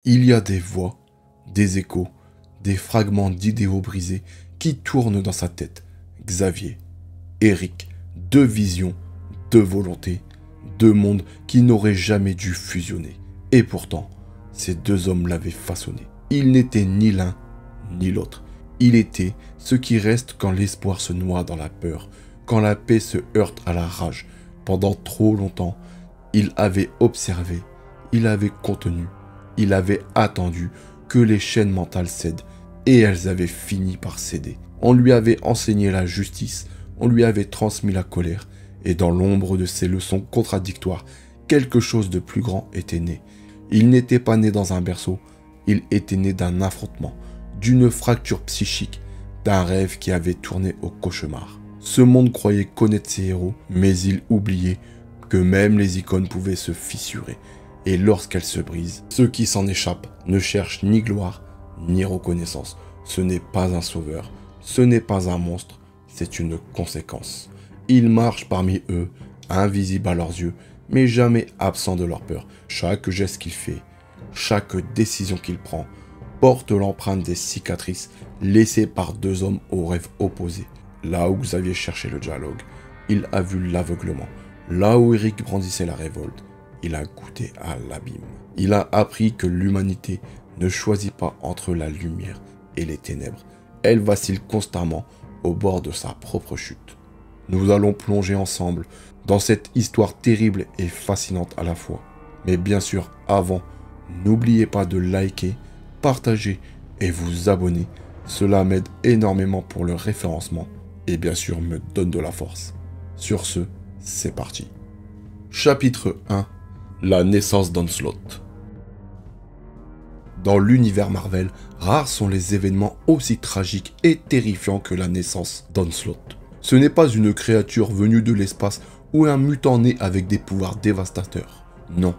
Il y a des voix, des échos, des fragments d'idéaux brisés qui tournent dans sa tête. Xavier, Eric, deux visions, deux volontés, deux mondes qui n'auraient jamais dû fusionner. Et pourtant, ces deux hommes l'avaient façonné. Il n'était ni l'un ni l'autre. Il était ce qui reste quand l'espoir se noie dans la peur, quand la paix se heurte à la rage. Pendant trop longtemps, il avait observé, il avait contenu, il avait attendu que les chaînes mentales cèdent, et elles avaient fini par céder. On lui avait enseigné la justice, on lui avait transmis la colère, et dans l'ombre de ces leçons contradictoires, quelque chose de plus grand était né. Il n'était pas né dans un berceau, il était né d'un affrontement, d'une fracture psychique, d'un rêve qui avait tourné au cauchemar. Ce monde croyait connaître ses héros, mais il oubliait que même les icônes pouvaient se fissurer. Et lorsqu'elles se brisent, ceux qui s'en échappent ne cherchent ni gloire, ni reconnaissance. Ce n'est pas un sauveur, ce n'est pas un monstre, c'est une conséquence. Il marche parmi eux, invisible à leurs yeux, mais jamais absent de leur peur. Chaque geste qu'il fait, chaque décision qu'il prend, porte l'empreinte des cicatrices laissées par deux hommes aux rêves opposés. Là où Xavier cherchait le dialogue, il a vu l'aveuglement. Là où Eric brandissait la révolte, il a goûté à l'abîme. Il a appris que l'humanité ne choisit pas entre la lumière et les ténèbres. Elle vacille constamment au bord de sa propre chute. Nous allons plonger ensemble dans cette histoire terrible et fascinante à la fois. Mais bien sûr, avant, n'oubliez pas de liker, partager et vous abonner. Cela m'aide énormément pour le référencement et bien sûr me donne de la force. Sur ce, c'est parti. Chapitre 1. La naissance d'Onslaught. Dans l'univers Marvel, rares sont les événements aussi tragiques et terrifiants que la naissance d'Onslaught. Ce n'est pas une créature venue de l'espace ou un mutant né avec des pouvoirs dévastateurs. Non,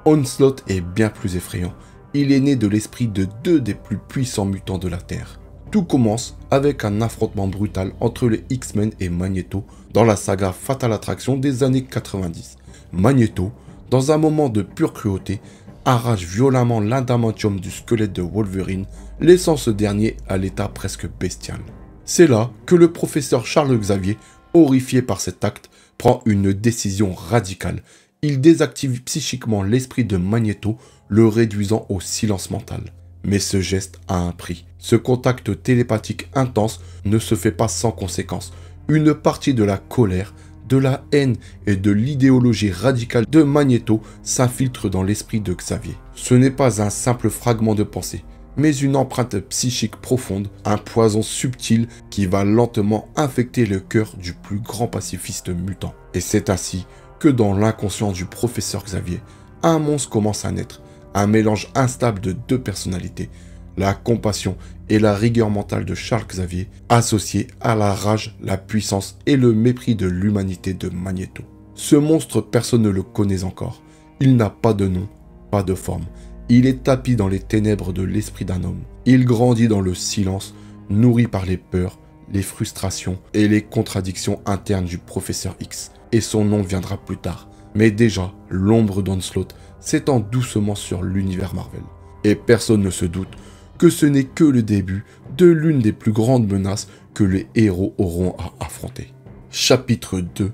Onslaught est bien plus effrayant. Il est né de l'esprit de deux des plus puissants mutants de la Terre. Tout commence avec un affrontement brutal entre les X-Men et Magneto dans la saga Fatal Attraction des années 90. Magneto, dans un moment de pure cruauté, arrache violemment l'adamantium du squelette de Wolverine, laissant ce dernier à l'état presque bestial. C'est là que le professeur Charles Xavier, horrifié par cet acte, prend une décision radicale. Il désactive psychiquement l'esprit de Magneto, le réduisant au silence mental. Mais ce geste a un prix. Ce contact télépathique intense ne se fait pas sans conséquence. Une partie de la colère, de la haine et de l'idéologie radicale de Magneto s'infiltre dans l'esprit de Xavier. Ce n'est pas un simple fragment de pensée, mais une empreinte psychique profonde, un poison subtil qui va lentement infecter le cœur du plus grand pacifiste mutant. Et c'est ainsi que dans l'inconscient du professeur Xavier, un monstre commence à naître, un mélange instable de deux personnalités, la compassion et la rigueur mentale de Charles Xavier, associés à la rage, la puissance et le mépris de l'humanité de Magneto. Ce monstre, personne ne le connaît encore. Il n'a pas de nom, pas de forme. Il est tapi dans les ténèbres de l'esprit d'un homme. Il grandit dans le silence, nourri par les peurs, les frustrations et les contradictions internes du professeur X. Et son nom viendra plus tard. Mais déjà, l'ombre d'Onslaught s'étend doucement sur l'univers Marvel. Et personne ne se doute que ce n'est que le début de l'une des plus grandes menaces que les héros auront à affronter. Chapitre 2.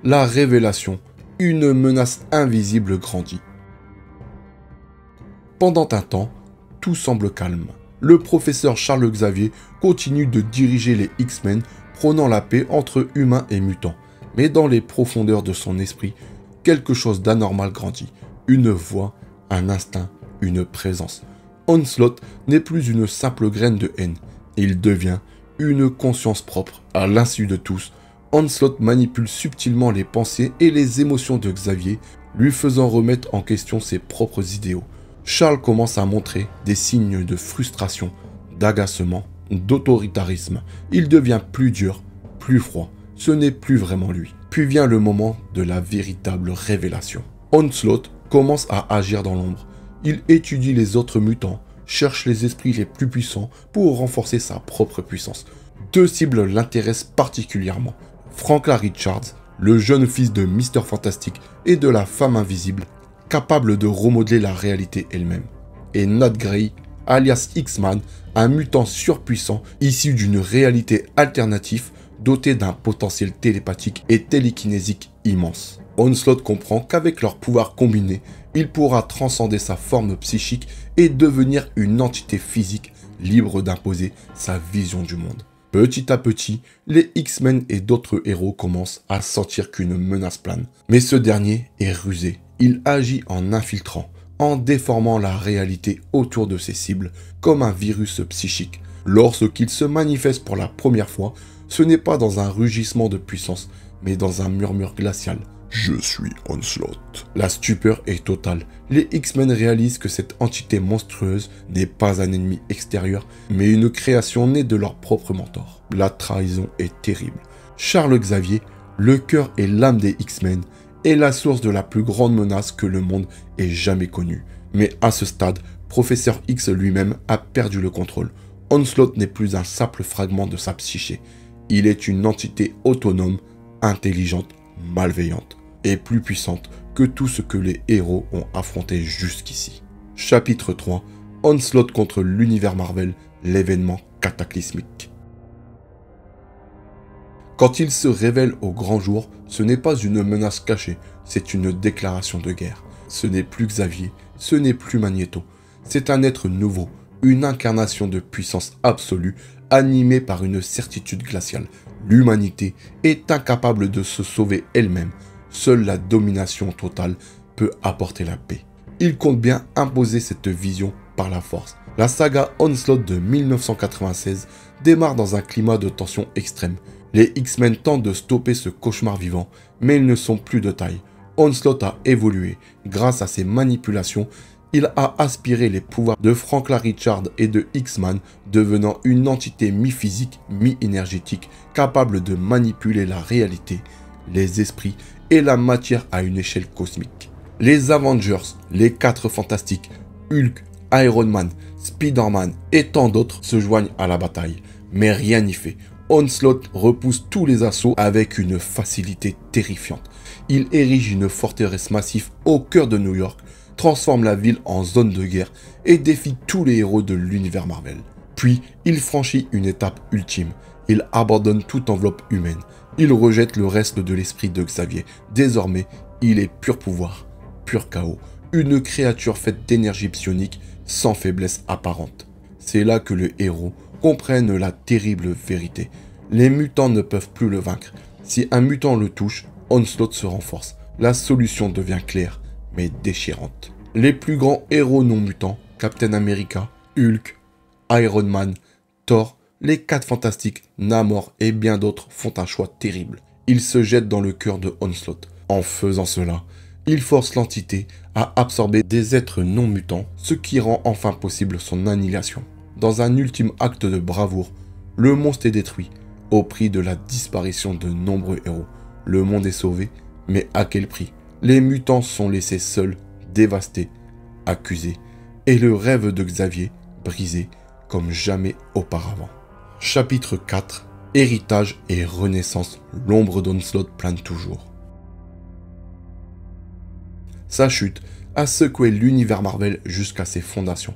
La révélation. Une menace invisible grandit. Pendant un temps, tout semble calme. Le professeur Charles Xavier continue de diriger les X-Men, prônant la paix entre humains et mutants. Mais dans les profondeurs de son esprit, quelque chose d'anormal grandit. Une voix, un instinct, une présence. Onslaught n'est plus une simple graine de haine. Il devient une conscience propre. À l'insu de tous, Onslaught manipule subtilement les pensées et les émotions de Xavier, lui faisant remettre en question ses propres idéaux. Charles commence à montrer des signes de frustration, d'agacement, d'autoritarisme. Il devient plus dur, plus froid. Ce n'est plus vraiment lui. Puis vient le moment de la véritable révélation. Onslaught commence à agir dans l'ombre. Il étudie les autres mutants, cherche les esprits les plus puissants pour renforcer sa propre puissance. Deux cibles l'intéressent particulièrement. Franklin Richards, le jeune fils de Mr. Fantastic et de la femme invisible, capable de remodeler la réalité elle-même. et Nat Grey, alias X-Man, un mutant surpuissant issu d'une réalité alternative doté d'un potentiel télépathique et télékinésique immense. Onslaught comprend qu'avec leurs pouvoirs combinés, il pourra transcender sa forme psychique et devenir une entité physique libre d'imposer sa vision du monde. Petit à petit, les X-Men et d'autres héros commencent à sentir qu'une menace plane. Mais ce dernier est rusé. Il agit en infiltrant, en déformant la réalité autour de ses cibles, comme un virus psychique. Lorsqu'il se manifeste pour la première fois, ce n'est pas dans un rugissement de puissance, mais dans un murmure glacial. Je suis Onslaught. La stupeur est totale. Les X-Men réalisent que cette entité monstrueuse n'est pas un ennemi extérieur, mais une création née de leur propre mentor. La trahison est terrible. Charles Xavier, le cœur et l'âme des X-Men, est la source de la plus grande menace que le monde ait jamais connue. Mais à ce stade, Professeur X lui-même a perdu le contrôle. Onslaught n'est plus un simple fragment de sa psyché. Il est une entité autonome, intelligente, malveillante et plus puissante que tout ce que les héros ont affronté jusqu'ici. Chapitre 3. Onslaught contre l'univers Marvel, l'événement cataclysmique. Quand il se révèle au grand jour, ce n'est pas une menace cachée, c'est une déclaration de guerre. Ce n'est plus Xavier, ce n'est plus Magneto. C'est un être nouveau, une incarnation de puissance absolue, animée par une certitude glaciale. L'humanité est incapable de se sauver elle-même. Seule la domination totale peut apporter la paix. Il compte bien imposer cette vision par la force. La saga Onslaught de 1996 démarre dans un climat de tension extrême. Les X-Men tentent de stopper ce cauchemar vivant, mais ils ne sont plus de taille. Onslaught a évolué. Grâce à ses manipulations, il a aspiré les pouvoirs de Franklin Richards et de X-Man, devenant une entité mi-physique, mi-énergétique, capable de manipuler la réalité, les esprits et la matière à une échelle cosmique. Les Avengers, les 4 Fantastiques, Hulk, Iron Man, Spider-Man et tant d'autres se joignent à la bataille. Mais rien n'y fait. Onslaught repousse tous les assauts avec une facilité terrifiante. Il érige une forteresse massive au cœur de New York, transforme la ville en zone de guerre et défie tous les héros de l'univers Marvel. Puis, il franchit une étape ultime. Il abandonne toute enveloppe humaine. Il rejette le reste de l'esprit de Xavier. Désormais, il est pur pouvoir, pur chaos, une créature faite d'énergie psionique sans faiblesse apparente. C'est là que le héros comprenne la terrible vérité. Les mutants ne peuvent plus le vaincre. Si un mutant le touche, Onslaught se renforce. La solution devient claire, mais déchirante. Les plus grands héros non mutants, Captain America, Hulk, Iron Man, Thor, les 4 Fantastiques, Namor et bien d'autres font un choix terrible. Ils se jettent dans le cœur de Onslaught. En faisant cela, ils forcent l'entité à absorber des êtres non mutants, ce qui rend enfin possible son annihilation. Dans un ultime acte de bravoure, le monstre est détruit, au prix de la disparition de nombreux héros. Le monde est sauvé, mais à quel prix? Les mutants sont laissés seuls, dévastés, accusés, et le rêve de Xavier brisé comme jamais auparavant. Chapitre 4. Héritage et renaissance, l'ombre d'Onslaught plane toujours. Sa chute a secoué l'univers Marvel jusqu'à ses fondations.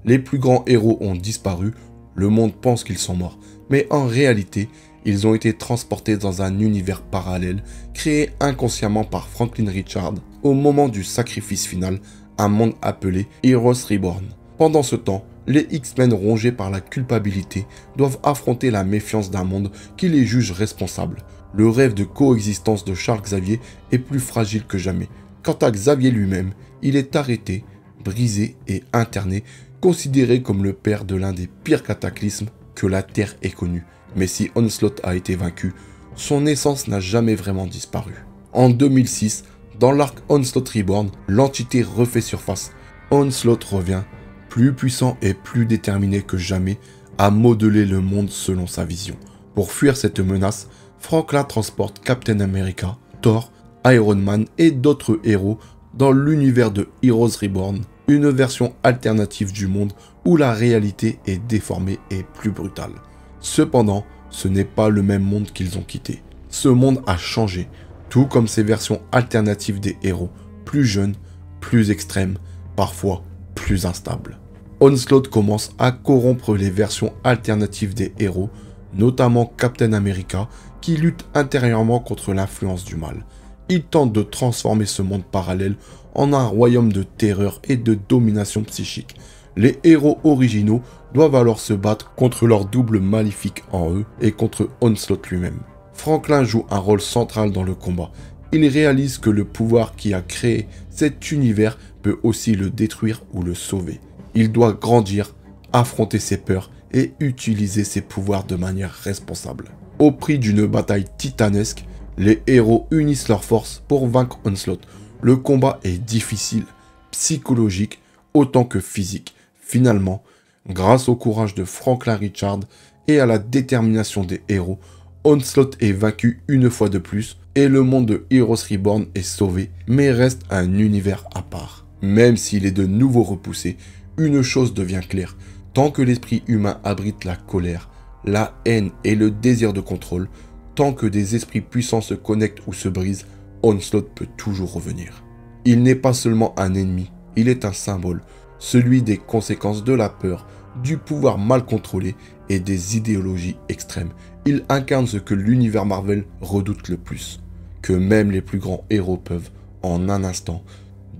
Les plus grands héros ont disparu, le monde pense qu'ils sont morts, mais en réalité, ils ont été transportés dans un univers parallèle, créé inconsciemment par Franklin Richards, au moment du sacrifice final, un monde appelé Heroes Reborn. Pendant ce temps, les X-Men rongés par la culpabilité doivent affronter la méfiance d'un monde qui les juge responsables. Le rêve de coexistence de Charles Xavier est plus fragile que jamais. Quant à Xavier lui-même, il est arrêté, brisé et interné, considéré comme le père de l'un des pires cataclysmes que la Terre ait connu. Mais si Onslaught a été vaincu, son essence n'a jamais vraiment disparu. En 2006, dans l'arc Onslaught Reborn, l'entité refait surface. Onslaught revient, plus puissant et plus déterminé que jamais, à modeler le monde selon sa vision. Pour fuir cette menace, Franklin transporte Captain America, Thor, Iron Man et d'autres héros dans l'univers de Heroes Reborn, une version alternative du monde où la réalité est déformée et plus brutale. Cependant, ce n'est pas le même monde qu'ils ont quitté. Ce monde a changé, tout comme ces versions alternatives des héros, plus jeunes, plus extrêmes, parfois plus instables. Onslaught commence à corrompre les versions alternatives des héros, notamment Captain America, qui lutte intérieurement contre l'influence du mal. Il tente de transformer ce monde parallèle en un royaume de terreur et de domination psychique. Les héros originaux doivent alors se battre contre leur double maléfique en eux et contre Onslaught lui-même. Franklin joue un rôle central dans le combat. Il réalise que le pouvoir qui a créé cet univers peut aussi le détruire ou le sauver. Il doit grandir, affronter ses peurs et utiliser ses pouvoirs de manière responsable. Au prix d'une bataille titanesque, les héros unissent leurs forces pour vaincre Onslaught. Le combat est difficile, psychologique autant que physique. Finalement, grâce au courage de Franklin Richards et à la détermination des héros, Onslaught est vaincu une fois de plus et le monde de Heroes Reborn est sauvé, mais reste un univers à part. Même s'il est de nouveau repoussé, une chose devient claire. Tant que l'esprit humain abrite la colère, la haine et le désir de contrôle, tant que des esprits puissants se connectent ou se brisent, Onslaught peut toujours revenir. Il n'est pas seulement un ennemi, il est un symbole, celui des conséquences de la peur, du pouvoir mal contrôlé et des idéologies extrêmes. Il incarne ce que l'univers Marvel redoute le plus, que même les plus grands héros peuvent, en un instant,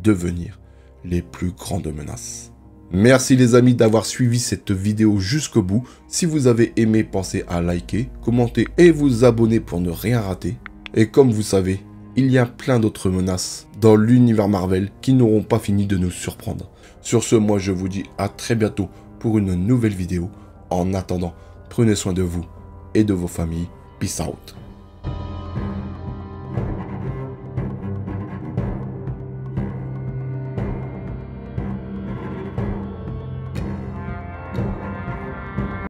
devenir les plus grandes menaces. Merci les amis d'avoir suivi cette vidéo jusqu'au bout. Si vous avez aimé, pensez à liker, commenter et vous abonner pour ne rien rater. Et comme vous savez, il y a plein d'autres menaces dans l'univers Marvel qui n'auront pas fini de nous surprendre. Sur ce, moi je vous dis à très bientôt pour une nouvelle vidéo. En attendant, prenez soin de vous et de vos familles. Peace out.